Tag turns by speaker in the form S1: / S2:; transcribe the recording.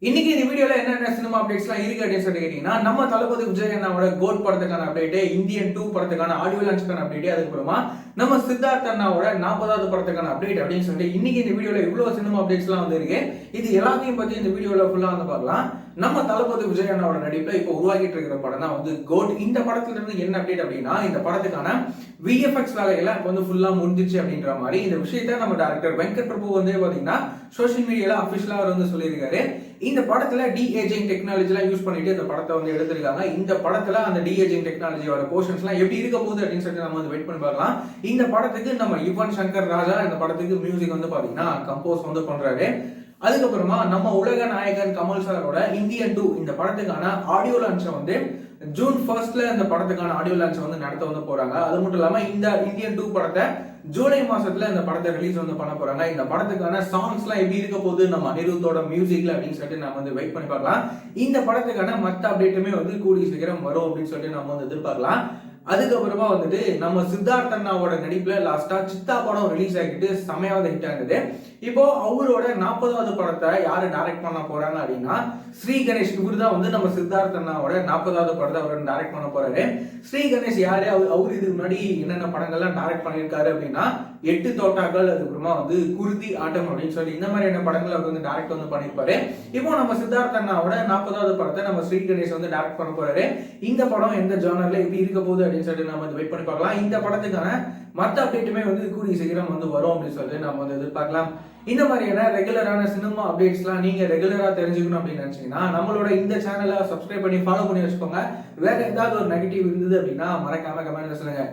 S1: இன்னைக்கு இந்த வீடியோல என்னென்ன சினிமா அப்டேட்ஸ்லாம் இருக்கு அப்படின்னு சொல்லி கேட்டீங்கன்னா, நம்ம தளபதி விஜய் அண்ணாவோட கோட் படத்துக்கான அப்டேட், இந்தியன் 2 படத்துக்கான ஆடியோ லான்ச்சுக்கான அப்டேட், அதுக்கப்புறமா நம்ம சித்தார்த் அண்ணாவோட 40வது படத்துக்கான அப்டேட் அப்படின்னு சொல்லிட்டு இன்னைக்கு இந்த வீடியோல இவ்வளவு சினிமா அப்டேட்ஸ்லாம் வந்திருக்கு. இது எல்லாத்தையும் பத்தி இந்த வீடியோல ஃபுல்லா வந்து பார்க்கலாம். நம்ம தளபதி விஜய் அண்ணாவோட நடிப்புல இப்போ உருவாகிட்டு இருக்கிற படம் தான் வந்து கோட். இந்த படத்துல இருந்து என்ன அப்டேட் அப்படின்னா, இந்த படத்துக்கான விஎஃப்எக்ஸ் வேலையெல்லாம் இப்போ வந்து ஃபுல்லா முடிஞ்சிச்சு அப்படின்ற மாதிரி இந்த விஷயத்த நம்ம டைரக்டர் வெங்கட் பிரபு வந்து பாத்தீங்கன்னா சோஷியல் மீடியால அபிஷியலா அவர் வந்து சொல்லியிருக்காரு. இந்த படத்துல டி ஏஜிங் டெக்னாலஜி எல்லாம் யூஸ் பண்ணிட்டு இந்த படத்தை வந்து எடுத்திருக்காங்க. இந்த படத்துல அந்த டி ஏஜிங் டெக்னாலஜியோட போர்ஷன்ஸ் எல்லாம் எப்படி இருக்க போகுது அப்படின்னு சொல்லிட்டு நம்ம வந்து வெயிட் பண்ணி பார்க்கலாம். இந்த படத்துக்கு நம்ம யுவன் சங்கர் ராஜா இந்த படத்துக்கு மியூசிக் வந்து பாத்தீங்கன்னா கம்போஸ் வந்து பண்றாரு. அதுக்கப்புறமா நம்ம உலக நாயகன் கமல் சாரோட இந்தியன் 2 இந்த படத்துக்கான ஆடியோ லான்ச்சை வந்து ஜூன் 1 இந்த படத்துக்கான ஆடியோ லான்ச் வந்து நடத்த வந்து போறாங்க. அது மட்டும் இல்லாம இந்த இந்தியன் 2 படத்தை ஜூலை மாசத்துல இந்த படத்தை ரிலீஸ் வந்து பண்ண போறாங்க. இந்த படத்துக்கான சாங்ஸ் எல்லாம் எப்படி இருக்க போகுது நம்ம அனிருத்தோட மியூசிக்ல அப்படின்னு சொல்லிட்டு நம்ம வந்து வெயிட் பண்ணி பார்க்கலாம். இந்த படத்துக்கான மற்ற அப்டேட்டுமே வந்து கூடிய சீக்கிரம் வரும் அப்படின்னு சொல்லிட்டு நம்ம வந்து எதிர்பார்க்கலாம். அதுக்கப்புறமா வந்துட்டு நம்ம சித்தார்த் அண்ணாவோட நடிப்புல லாஸ்டா சித்தா படம் ரிலீஸ் ஆகிட்டு செமையாவது ஹிட் ஆனது. இப்போ அவரோட 40வது படத்தை யாரு டைரக்ட் பண்ண போறாங்க அப்படின்னா ஸ்ரீ கணேஷ். இவர் தான் வந்து நம்ம சித்தார்த் அண்ணாவோட 40வது படத்தை அவர் டைரக்ட் பண்ண போறாரு. ஸ்ரீ கணேஷ் யாரு? அவர் இதுக்கு முன்னாடி என்னென்ன படங்கள்லாம் டைரக்ட் பண்ணியிருக்காரு அப்படின்னா 8 தோட்டாக்கள், அதுக்கப்புறமா வந்து குருதி ஆட்டம் அப்படின்னு சொல்லி இந்த மாதிரியான படங்கள் அவர் வந்து டைரக்ட் வந்து பண்ணியிருப்பாரு. இப்போ நம்ம சித்தார்த் அண்ணாவோட 40வது படத்தை நம்ம ஸ்ரீ கணேஷ் வந்து டைரக்ட் பண்ண போறாரு. இந்த படம் எந்த ஜானர்ல எப்படி இருக்க போகுது அப்படின்னு சொல்லிட்டு நம்ம வந்து வெயிட் பண்ணி பார்க்கலாம். இந்த படத்துக்கான மற்ற அப்டேட்டுமே வந்து கூடிய சீக்கிரம் வந்து வரும் அப்படின்னு சொல்லிட்டு நம்ம வந்து எதிர்பார்க்கலாம். இந்த மாதிரியான ரெகுலரான சினிமா அப்டேட்ஸ்லாம் நீங்க ரெகுலரா தெரிஞ்சுக்கணும் அப்படின்னு நினைச்சீங்கன்னா நம்மளோட இந்த சேனலை சப்ஸ்கிரைப் பண்ணி ஃபாலோ பண்ணி வச்சுக்கோங்க. வேற ஏதாவது ஒரு நெகட்டிவ் இருந்தது அப்படின்னா மறக்காம கமெண்ட்ல சொல்லுங்க.